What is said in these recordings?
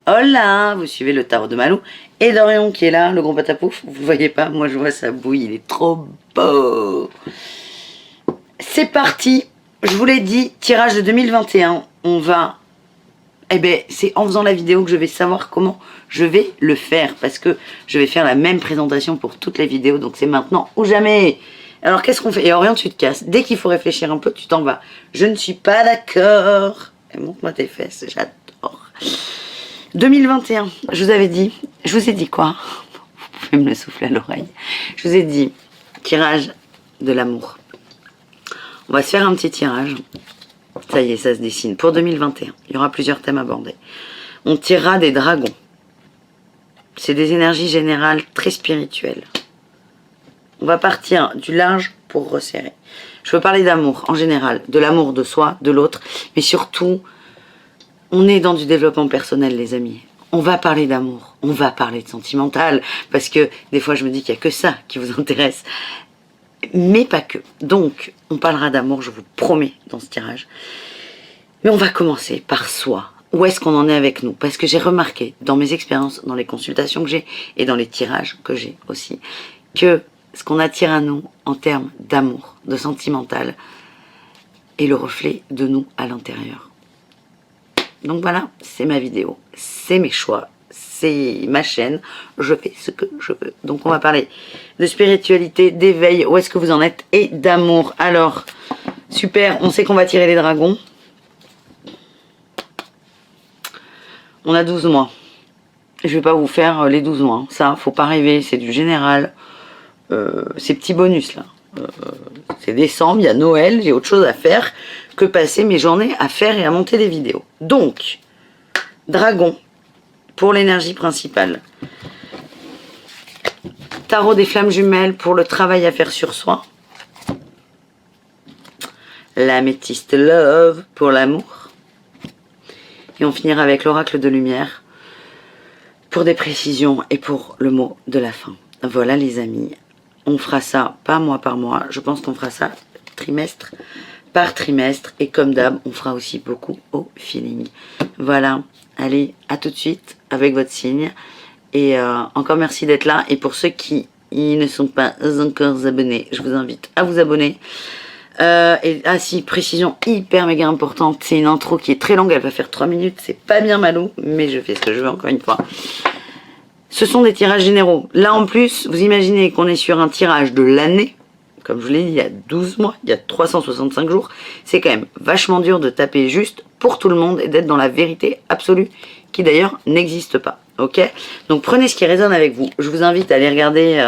Hola, vous suivez le tarot de Malou et Dorian qui est là, le gros patapouf. Vous le voyez pas, moi je vois sa bouille, il est trop beau. C'est parti, je vous l'ai dit, tirage de 2021, on va... Eh ben, c'est en faisant la vidéo que je vais savoir comment je vais le faire, parce que je vais faire la même présentation pour toutes les vidéos, donc c'est maintenant ou jamais. Alors qu'est-ce qu'on fait? Et Orion, tu te casses. Dès qu'il faut réfléchir un peu, tu t'en vas. Je ne suis pas d'accord. Montre-moi tes fesses, j'adore. 2021, je vous ai dit quoi? Vous pouvez me le souffler à l'oreille. Je vous ai dit, tirage de l'amour. On va se faire un petit tirage. Ça y est, ça se dessine. Pour 2021, il y aura plusieurs thèmes abordés. On tirera des dragons. C'est des énergies générales très spirituelles. On va partir du large pour resserrer. Je veux parler d'amour en général, de l'amour de soi, de l'autre, mais surtout... On est dans du développement personnel, les amis. On va parler d'amour, on va parler de sentimental, parce que des fois je me dis qu'il n'y a que ça qui vous intéresse, mais pas que. Donc, on parlera d'amour, je vous promets, dans ce tirage. Mais on va commencer par soi. Où est-ce qu'on en est avec nous? Parce que j'ai remarqué, dans mes expériences, dans les consultations que j'ai, et dans les tirages que j'ai aussi, que ce qu'on attire à nous, en termes d'amour, de sentimental, est le reflet de nous à l'intérieur. Donc voilà, c'est ma vidéo, c'est mes choix, c'est ma chaîne, je fais ce que je veux. Donc on va parler de spiritualité, d'éveil, où est-ce que vous en êtes, et d'amour. Alors, super, on sait qu'on va tirer les dragons. On a 12 mois. Je vais pas vous faire les 12 mois, ça, faut pas rêver, c'est du général. Ces petits bonus là. C'est décembre, il y a Noël, j'ai autre chose à faire que passer mes journées à faire et à monter des vidéos. Donc, dragon, pour l'énergie principale. Tarot des flammes jumelles pour le travail à faire sur soi. L'améthyste love pour l'amour. Et on finira avec l'oracle de lumière pour des précisions et pour le mot de la fin. Voilà les amis. On fera ça pas mois par mois, je pense qu'on fera ça trimestre par trimestre. Et comme d'hab, on fera aussi beaucoup au feeling. Voilà, allez, à tout de suite avec votre signe. Et encore merci d'être là. Et pour ceux qui ne sont pas encore abonnés, je vous invite à vous abonner. Si, précision hyper méga importante, c'est une intro qui est très longue, elle va faire 3 minutes, c'est pas bien Malou, mais je fais ce que je veux encore une fois. Ce sont des tirages généraux. Là, en plus, vous imaginez qu'on est sur un tirage de l'année. Comme je vous l'ai dit, il y a 12 mois, il y a 365 jours. C'est quand même vachement dur de taper juste pour tout le monde et d'être dans la vérité absolue, qui d'ailleurs n'existe pas. Ok? Donc, prenez ce qui résonne avec vous. Je vous invite à aller regarder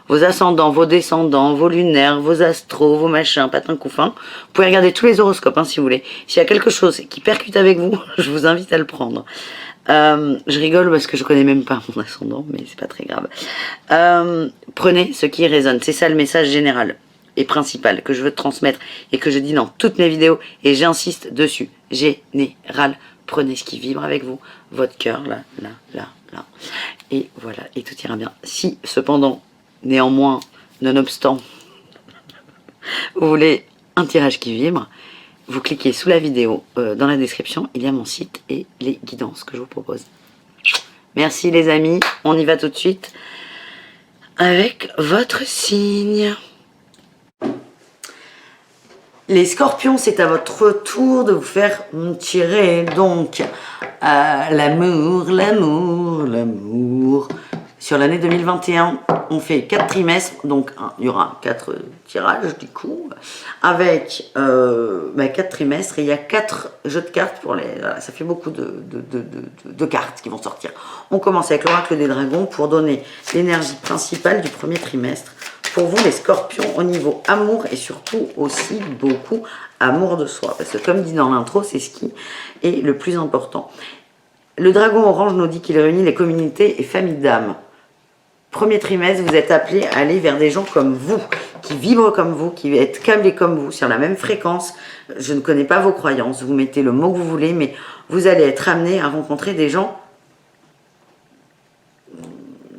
vos ascendants, vos descendants, vos lunaires, vos astros, vos machins, patins couffins. Vous pouvez regarder tous les horoscopes, si vous voulez. S'il y a quelque chose qui percute avec vous, je vous invite à le prendre. Je rigole parce que je connais même pas mon ascendant, mais c'est pas très grave. Prenez ce qui résonne, c'est ça le message général et principal que je veux transmettre et que je dis dans toutes mes vidéos et j'insiste dessus. Général, prenez ce qui vibre avec vous, votre cœur, là, et voilà, et tout ira bien. Si cependant, néanmoins, nonobstant, vous voulez un tirage qui vibre, vous cliquez sous la vidéo, dans la description, il y a mon site et les guidances que je vous propose. Merci les amis, on y va tout de suite avec votre signe. Les scorpions, c'est à votre tour de vous faire tirer donc l'amour. Sur l'année 2021, on fait 4 trimestres, donc il y aura 4 tirages du coup, avec 4 trimestres, et il y a 4 jeux de cartes pour les... Voilà, ça fait beaucoup de cartes qui vont sortir. On commence avec l'oracle des dragons pour donner l'énergie principale du premier trimestre. Pour vous les scorpions au niveau amour et surtout aussi beaucoup amour de soi. Parce que comme dit dans l'intro, c'est ce qui est le plus important. Le dragon orange nous dit qu'il réunit les communautés et familles d'âmes. Premier trimestre, vous êtes appelés à aller vers des gens comme vous, qui vibrent comme vous, qui êtes câblés comme vous, sur la même fréquence. Je ne connais pas vos croyances, vous mettez le mot que vous voulez, mais vous allez être amenés à rencontrer des gens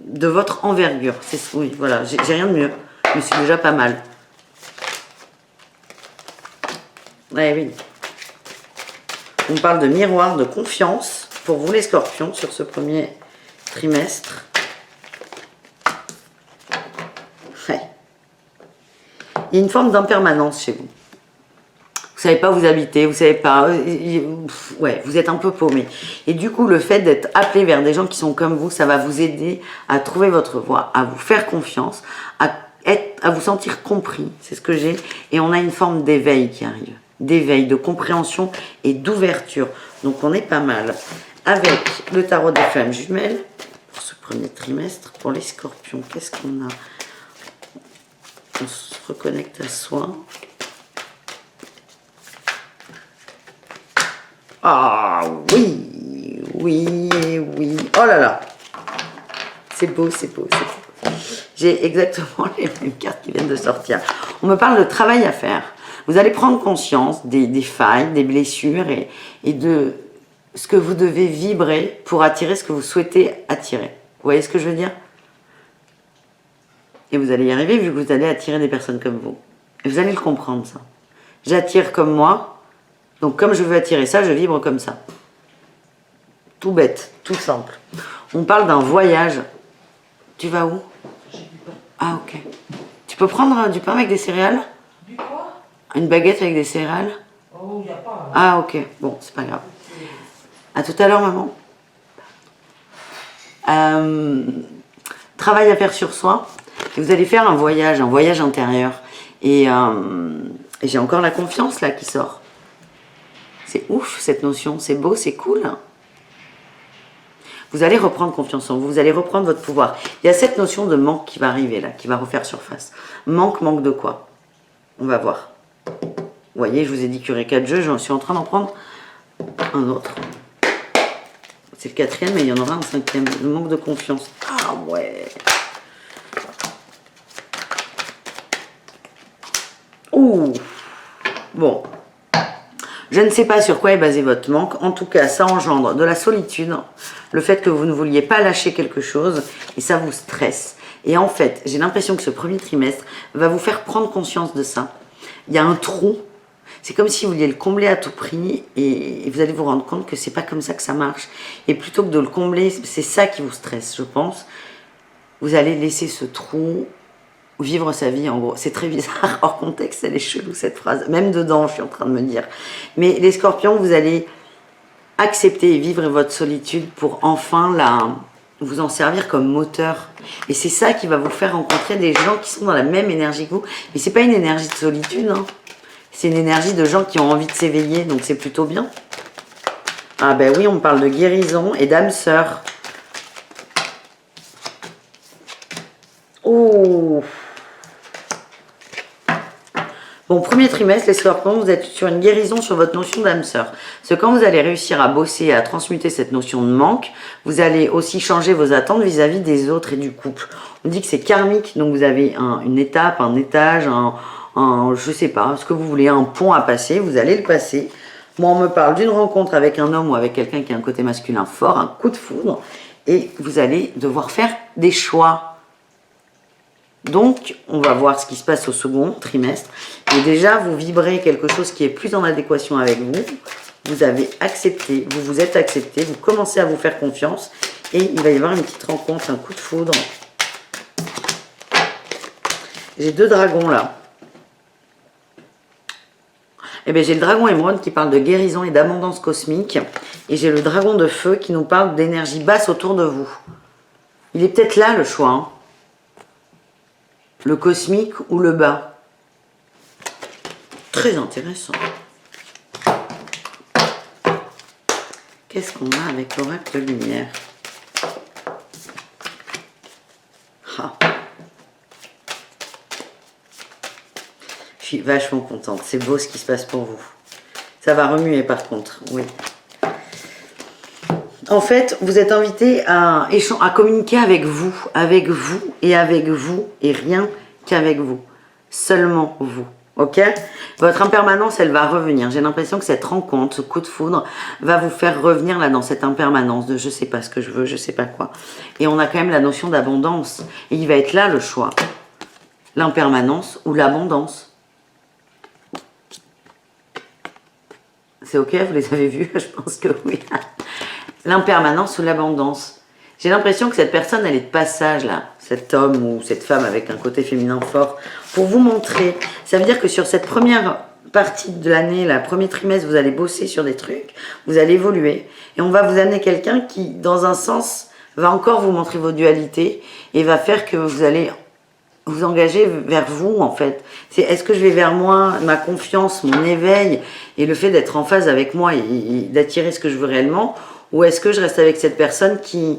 de votre envergure. Oui, voilà, j'ai rien de mieux, mais c'est déjà pas mal. Ouais, oui. On parle de miroir, de confiance. pour vous les scorpions sur ce premier trimestre. Ouais. Il y a une forme d'impermanence chez vous. Vous savez pas où vous habitez, vous savez pas, ouais, vous êtes un peu paumé. Et du coup, le fait d'être appelé vers des gens qui sont comme vous, ça va vous aider à trouver votre voie, à vous faire confiance, à vous sentir compris, c'est ce que j'ai. Et on a une forme d'éveil qui arrive, d'éveil, de compréhension et d'ouverture. Donc on est pas mal. Avec le tarot des flammes jumelles, pour ce premier trimestre, pour les scorpions, qu'est-ce qu'on a? On se reconnecte à soi. Ah oui, oui, oui. Oh là là. C'est beau, c'est beau, c'est beau. J'ai exactement les mêmes cartes qui viennent de sortir. On me parle de travail à faire. Vous allez prendre conscience des failles, des blessures et de ce que vous devez vibrer pour attirer ce que vous souhaitez attirer. Vous voyez ce que je veux dire? Et vous allez y arriver vu que vous allez attirer des personnes comme vous. Et vous allez le comprendre, ça. J'attire comme moi. Donc comme je veux attirer ça, je vibre comme ça. Tout bête, tout simple. On parle d'un voyage. Tu vas où? Ah ok. Tu peux prendre du pain avec des céréales? Du quoi? Une baguette avec des céréales? Oh, il n'y a pas. Ah ok, bon, c'est pas grave. À tout à l'heure, maman. Travail à faire sur soi. Et vous allez faire un voyage intérieur. Et j'ai encore la confiance là qui sort. C'est ouf cette notion, c'est beau, c'est cool. Vous allez reprendre confiance en vous, vous allez reprendre votre pouvoir. Il y a cette notion de manque qui va arriver là, qui va refaire surface. Manque de quoi? On va voir. Vous voyez, je vous ai dit qu'il y aurait 4 jeux, je suis en train d'en prendre un autre. C'est le 4e, mais il y en aura un 5e. Le manque de confiance. Ah ouais. Ouh. Bon. Je ne sais pas sur quoi est basé votre manque. En tout cas, ça engendre de la solitude, le fait que vous ne vouliez pas lâcher quelque chose et ça vous stresse. Et en fait, j'ai l'impression que ce premier trimestre va vous faire prendre conscience de ça. Il y a un trou. C'est comme si vous vouliez le combler à tout prix et vous allez vous rendre compte que c'est pas comme ça que ça marche. Et plutôt que de le combler, c'est ça qui vous stresse, je pense. Vous allez laisser ce trou vivre sa vie, en gros. C'est très bizarre, hors contexte, elle est chelou cette phrase. Même dedans, je suis en train de me dire. Mais les scorpions, vous allez accepter et vivre votre solitude pour enfin vous en servir comme moteur. Et c'est ça qui va vous faire rencontrer des gens qui sont dans la même énergie que vous. Mais c'est pas une énergie de solitude, hein. C'est une énergie de gens qui ont envie de s'éveiller, donc c'est plutôt bien. Ah ben oui, on me parle de guérison et d'âme sœur. Oh. Bon, premier trimestre, les scorpions, vous êtes sur une guérison sur votre notion d'âme sœur. Parce que quand vous allez réussir à bosser, à transmuter cette notion de manque, vous allez aussi changer vos attentes vis-à-vis des autres et du couple. On dit que c'est karmique, donc vous avez une étape, un étage, je sais pas, ce que vous voulez, un pont à passer, vous allez le passer. Moi, on me parle d'une rencontre avec un homme ou avec quelqu'un qui a un côté masculin fort, un coup de foudre, et vous allez devoir faire des choix. Donc, on va voir ce qui se passe au second trimestre. Et déjà, vous vibrez quelque chose qui est plus en adéquation avec vous. Vous avez accepté, vous vous êtes accepté, vous commencez à vous faire confiance. Et il va y avoir une petite rencontre, un coup de foudre. J'ai 2 dragons là. Eh bien, j'ai le dragon émeraude qui parle de guérison et d'abondance cosmique. Et j'ai le dragon de feu qui nous parle d'énergie basse autour de vous. Il est peut-être là le choix, hein. Le cosmique ou le bas. Très intéressant. Qu'est-ce qu'on a avec l'oracle de lumière? Ah. Je suis vachement contente. C'est beau ce qui se passe pour vous. Ça va remuer par contre, oui. En fait, vous êtes invité à communiquer avec vous et rien qu'avec vous. Seulement vous, ok? Votre impermanence, elle va revenir. J'ai l'impression que cette rencontre, ce coup de foudre, va vous faire revenir là dans cette impermanence de je sais pas ce que je veux, je sais pas quoi. Et on a quand même la notion d'abondance. Et il va être là le choix. L'impermanence ou l'abondance. C'est ok, vous les avez vus? Je pense que oui. l'impermanence ou l'abondance. J'ai l'impression que cette personne, elle est de passage là, cet homme ou cette femme avec un côté féminin fort, pour vous montrer. Ça veut dire que sur cette première partie de l'année, le premier trimestre, vous allez bosser sur des trucs, vous allez évoluer, et on va vous amener quelqu'un qui, dans un sens, va encore vous montrer vos dualités, et va faire que vous allez vous engager vers vous, en fait. C'est est-ce que je vais vers moi, ma confiance, mon éveil, et le fait d'être en phase avec moi, et d'attirer ce que je veux réellement, ou est-ce que je reste avec cette personne qui...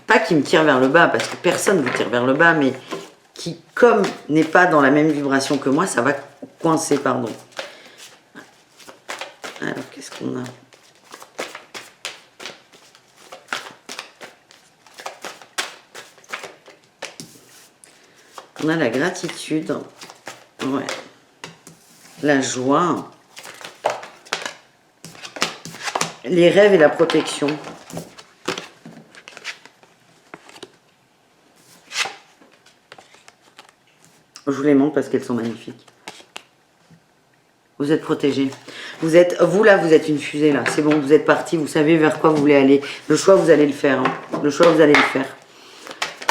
Pas qui me tire vers le bas, parce que personne ne vous tire vers le bas, mais qui, comme n'est pas dans la même vibration que moi, ça va coincer, pardon. Alors, qu'est-ce qu'on a? On a la gratitude, ouais, la joie, les rêves et la protection. Je vous les montre parce qu'elles sont magnifiques. Vous êtes protégés. Vous là, vous êtes une fusée là. C'est bon, vous êtes parti, vous savez vers quoi vous voulez aller. Le choix, vous allez le faire. Hein. Le choix, vous allez le faire.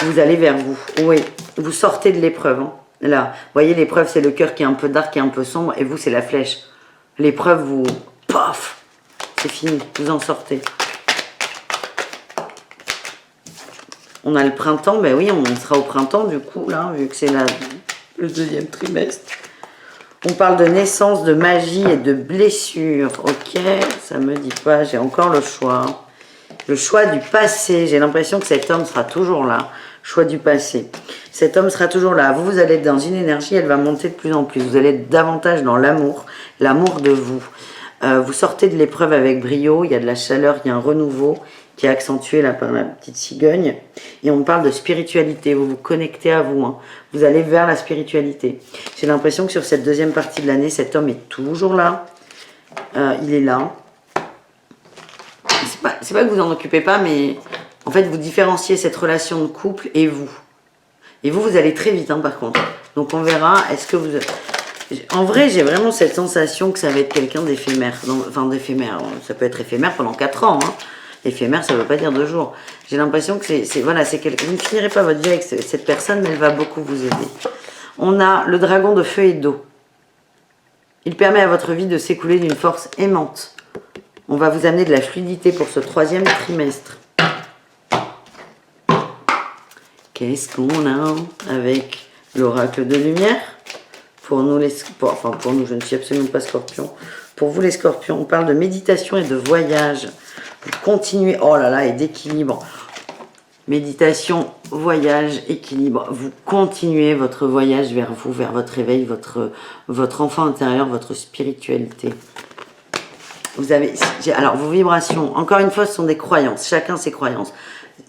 Vous allez vers vous. Oui, vous sortez de l'épreuve. Hein. Là, vous voyez, l'épreuve, c'est le cœur qui est un peu dark, qui est un peu sombre. Et vous, c'est la flèche. L'épreuve, vous... Paf, c'est fini. Vous en sortez. On a le printemps. Ben oui, on sera au printemps du coup, là, vu que c'est le deuxième trimestre. On parle de naissance, de magie et de blessure. Ok, ça me dit pas, j'ai encore le choix. Le choix du passé. J'ai l'impression que cet homme sera toujours là. Choix du passé. Cet homme sera toujours là. Vous allez être dans une énergie, elle va monter de plus en plus. Vous allez être davantage dans l'amour de vous. Vous sortez de l'épreuve avec brio, il y a de la chaleur, il y a un renouveau qui est accentué là par la petite cigogne. Et on parle de spiritualité, vous vous connectez à vous, hein. Vous allez vers la spiritualité. J'ai l'impression que sur cette deuxième partie de l'année, cet homme est toujours là. Il est là. C'est pas que vous en occupez pas, mais en fait, vous différenciez cette relation de couple et vous. Et vous, vous allez très vite, hein, par contre. Donc on verra, est-ce que vous... En vrai, j'ai vraiment cette sensation que ça va être quelqu'un d'éphémère. Enfin, d'éphémère, ça peut être éphémère pendant 4 ans, hein. Éphémère, ça ne veut pas dire 2 jours. J'ai l'impression que c'est quelqu'un. Vous ne finirez pas votre vie avec cette personne, mais elle va beaucoup vous aider. On a le dragon de feu et d'eau. Il permet à votre vie de s'écouler d'une force aimante. On va vous amener de la fluidité pour ce 3e trimestre. Qu'est-ce qu'on a avec l'oracle de lumière? Pour nous, pour nous, je ne suis absolument pas scorpion. Pour vous, les scorpions, on parle de méditation et de voyage. Vous continuez, oh là là, et d'équilibre. Méditation, voyage, équilibre. Vous continuez votre voyage vers vous, vers votre éveil, votre enfant intérieur, votre spiritualité. Vous avez, alors, vos vibrations, encore une fois, ce sont des croyances. Chacun ses croyances.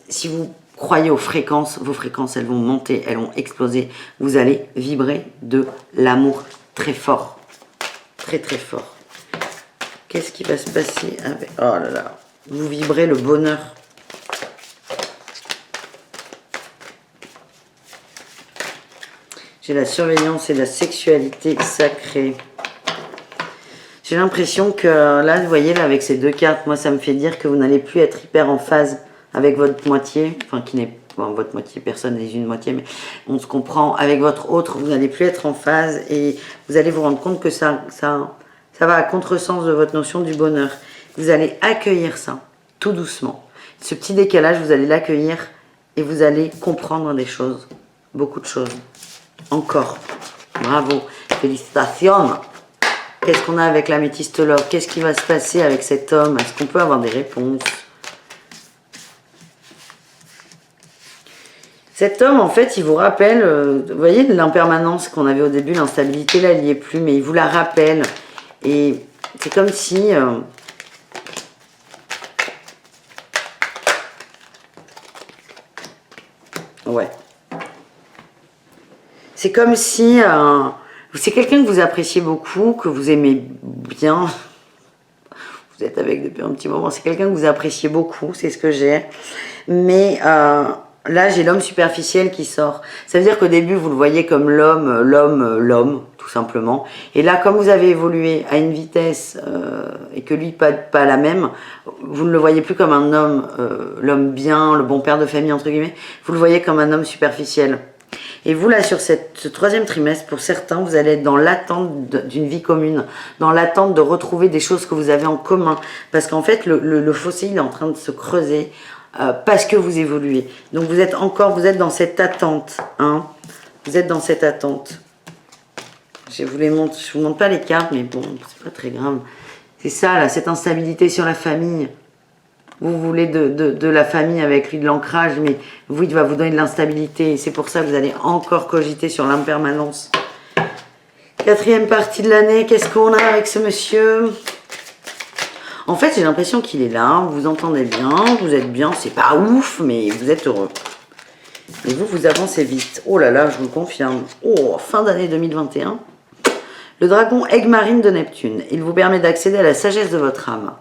Si vous croyez aux fréquences, vos fréquences, elles vont monter, elles vont exploser. Vous allez vibrer de l'amour très fort. Très, très fort. Qu'est-ce qui va se passer avec... Oh là là. Vous vibrez le bonheur. J'ai la surveillance et la sexualité sacrée. J'ai l'impression que là, vous voyez, là, avec ces 2 cartes, moi, ça me fait dire que vous n'allez plus être hyper en phase avec votre moitié. Enfin, qui n'est pas votre moitié, personne n'est une moitié, mais on se comprend. Avec votre autre, vous n'allez plus être en phase et vous allez vous rendre compte que ça va à contresens de votre notion du bonheur. Vous allez accueillir ça, tout doucement. Ce petit décalage, vous allez l'accueillir et vous allez comprendre des choses. Beaucoup de choses. Encore. Bravo. Félicitations. Qu'est-ce qu'on a avec l'améthyste love? Qu'est-ce qui va se passer avec cet homme? Est-ce qu'on peut avoir des réponses? Cet homme, en fait, il vous rappelle, vous voyez l'impermanence qu'on avait au début, l'instabilité, là, il n'y est plus, mais il vous la rappelle. Et c'est comme si... ouais. C'est comme si... c'est quelqu'un que vous appréciez beaucoup, que vous aimez bien. Vous êtes avec depuis un petit moment. C'est quelqu'un que vous appréciez beaucoup, c'est ce que j'ai. Mais Là, j'ai l'homme superficiel qui sort. Ça veut dire qu'au début, vous le voyez comme l'homme, tout simplement. Et là, comme vous avez évolué à une vitesse et que lui, pas la même, vous ne le voyez plus comme un homme, l'homme bien, le bon père de famille, entre guillemets. Vous le voyez comme un homme superficiel. Et vous, là, sur ce troisième trimestre, pour certains, vous allez être dans l'attente d'une vie commune, dans l'attente de retrouver des choses que vous avez en commun. Parce qu'en fait, le fossé, il est en train de se creuser. Parce que vous évoluez. Donc vous êtes dans cette attente. Hein. Vous êtes dans cette attente. Je vous montre pas les cartes, mais bon, c'est pas très grave. C'est ça, là, cette instabilité sur la famille. Vous voulez de la famille avec lui, de l'ancrage, mais vous, il va vous donner de l'instabilité. Et c'est pour ça que vous allez encore cogiter sur l'impermanence. Quatrième partie de l'année, qu'est-ce qu'on a avec ce monsieur ? En fait, j'ai l'impression qu'il est là, vous entendez bien, vous êtes bien, c'est pas ouf, mais vous êtes heureux. Et vous avancez vite. Oh là là, je vous le confirme. Oh, fin d'année 2021. Le dragon aigle marine de Neptune. Il vous permet d'accéder à la sagesse de votre âme.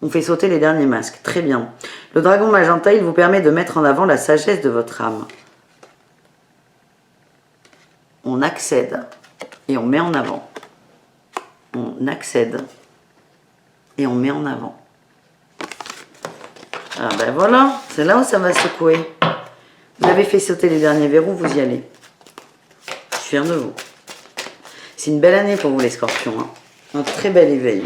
On fait sauter les derniers masques. Très bien. Le dragon magenta, il vous permet de mettre en avant la sagesse de votre âme. On accède et on met en avant. On accède. Et on met en avant. Ah ben voilà, c'est là où ça va secouer. Vous avez fait sauter les derniers verrous, vous y allez. Je suis fière de vous. C'est une belle année pour vous les scorpions. Hein. Un très bel éveil.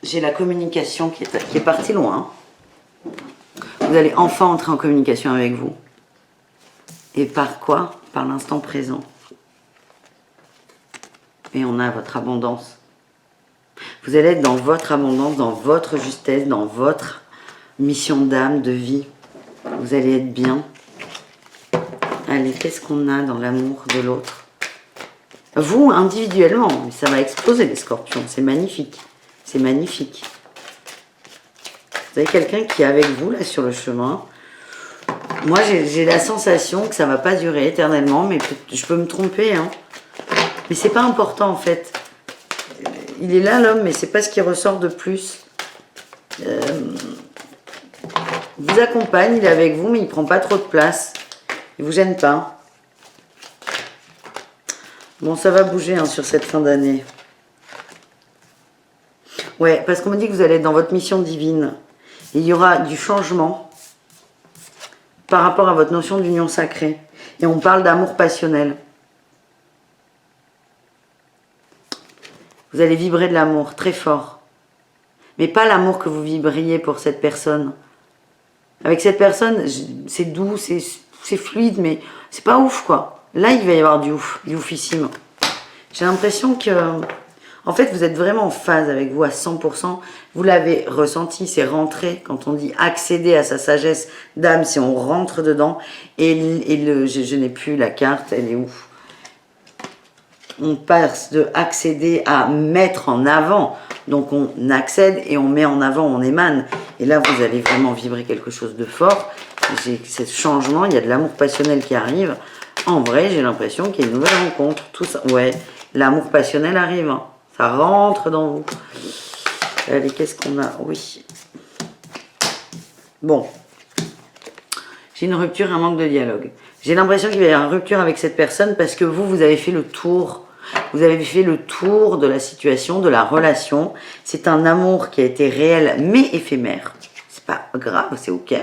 J'ai la communication qui est partie loin. Vous allez enfin entrer en communication avec vous. Et par quoi ? Par l'instant présent. Et on a votre abondance. Vous allez être dans votre abondance, dans votre justesse, dans votre mission d'âme, de vie. Vous allez être bien. Allez, qu'est-ce qu'on a dans l'amour de l'autre? Vous, individuellement, ça va exploser les scorpions. C'est magnifique. C'est magnifique. Vous avez quelqu'un qui est avec vous, là, sur le chemin. Moi, j'ai la sensation que ça ne va pas durer éternellement, mais je peux me tromper, hein. Mais c'est pas important en fait. Il est là l'homme, mais c'est pas ce qui ressort de plus. Il vous accompagne, il est avec vous, mais il prend pas trop de place. Il vous gêne pas. Bon, ça va bouger hein, sur cette fin d'année. Ouais, parce qu'on me dit que vous allez être dans votre mission divine. Il y aura du changement par rapport à votre notion d'union sacrée. Et on parle d'amour passionnel. Vous allez vibrer de l'amour très fort. Mais pas l'amour que vous vibriez pour cette personne. Avec cette personne, c'est doux, c'est fluide, mais c'est pas ouf, quoi. Là, il va y avoir du oufissime. J'ai l'impression que... En fait, vous êtes vraiment en phase avec vous à 100%. Vous l'avez ressenti, c'est rentré. Quand on dit accéder à sa sagesse d'âme, c'est on rentre dedans. Je n'ai plus la carte, elle est où? On passe de accéder à mettre en avant. Donc on accède et on met en avant, on émane. Et là, vous allez vraiment vibrer quelque chose de fort. J'ai ce changement, il y a de l'amour passionnel qui arrive. En vrai, j'ai l'impression qu'il y a une nouvelle rencontre. Tout ça, ouais, l'amour passionnel arrive. Hein. Ça rentre dans vous. Allez, qu'est-ce qu'on a? Oui. Bon. J'ai une rupture, un manque de dialogue. J'ai l'impression qu'il va y avoir une rupture avec cette personne parce que vous avez fait le tour. Vous avez fait le tour de la situation, de la relation. C'est un amour qui a été réel mais éphémère. C'est pas grave, c'est ok.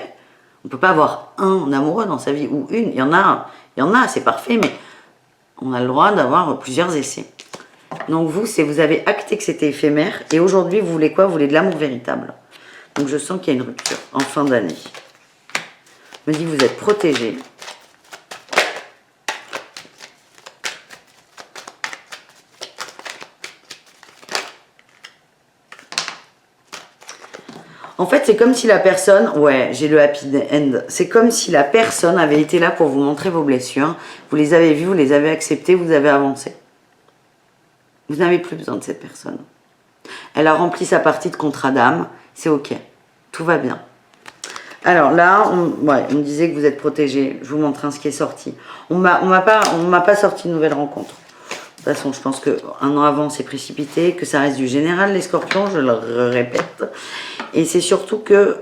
On peut pas avoir un amoureux dans sa vie ou une. Il y en a, c'est parfait, mais on a le droit d'avoir plusieurs essais. Donc vous avez acté que c'était éphémère et aujourd'hui vous voulez quoi? Vous voulez de l'amour véritable. Donc je sens qu'il y a une rupture en fin d'année. Je me dis que vous êtes protégé. En fait, c'est comme si la personne... Ouais, j'ai le happy end. C'est comme si la personne avait été là pour vous montrer vos blessures. Vous les avez vues, vous les avez acceptées, vous avez avancé. Vous n'avez plus besoin de cette personne. Elle a rempli sa partie de contrat d'âme. C'est ok. Tout va bien. Alors là, on me disait que vous êtes protégé. Je vous montre ce qui est sorti. On m'a pas sorti de nouvelle rencontre. De toute façon, je pense qu'un an avant, c'est précipité, que ça reste du général, les scorpions, je le répète. Et c'est surtout que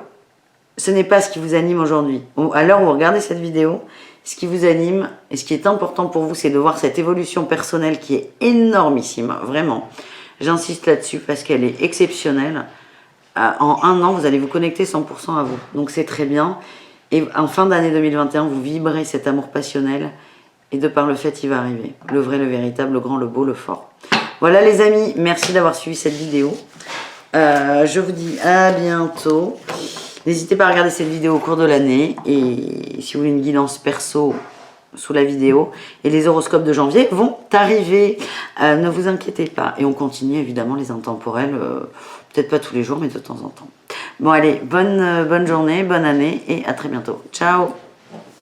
ce n'est pas ce qui vous anime aujourd'hui. À l'heure où vous regardez cette vidéo, ce qui vous anime et ce qui est important pour vous, c'est de voir cette évolution personnelle qui est énormissime, vraiment. J'insiste là-dessus parce qu'elle est exceptionnelle. En un an, vous allez vous connecter 100% à vous. Donc c'est très bien. Et en fin d'année 2021, vous vibrez cet amour passionnel. Et de par le fait, il va arriver. Le vrai, le véritable, le grand, le beau, le fort. Voilà les amis, merci d'avoir suivi cette vidéo. Je vous dis à bientôt. N'hésitez pas à regarder cette vidéo au cours de l'année. Et si vous voulez une guidance perso sous la vidéo. Et les horoscopes de janvier vont arriver. Ne vous inquiétez pas. Et on continue évidemment les intemporels. Peut-être pas tous les jours, mais de temps en temps. Bon allez, bonne journée, bonne année et à très bientôt. Ciao!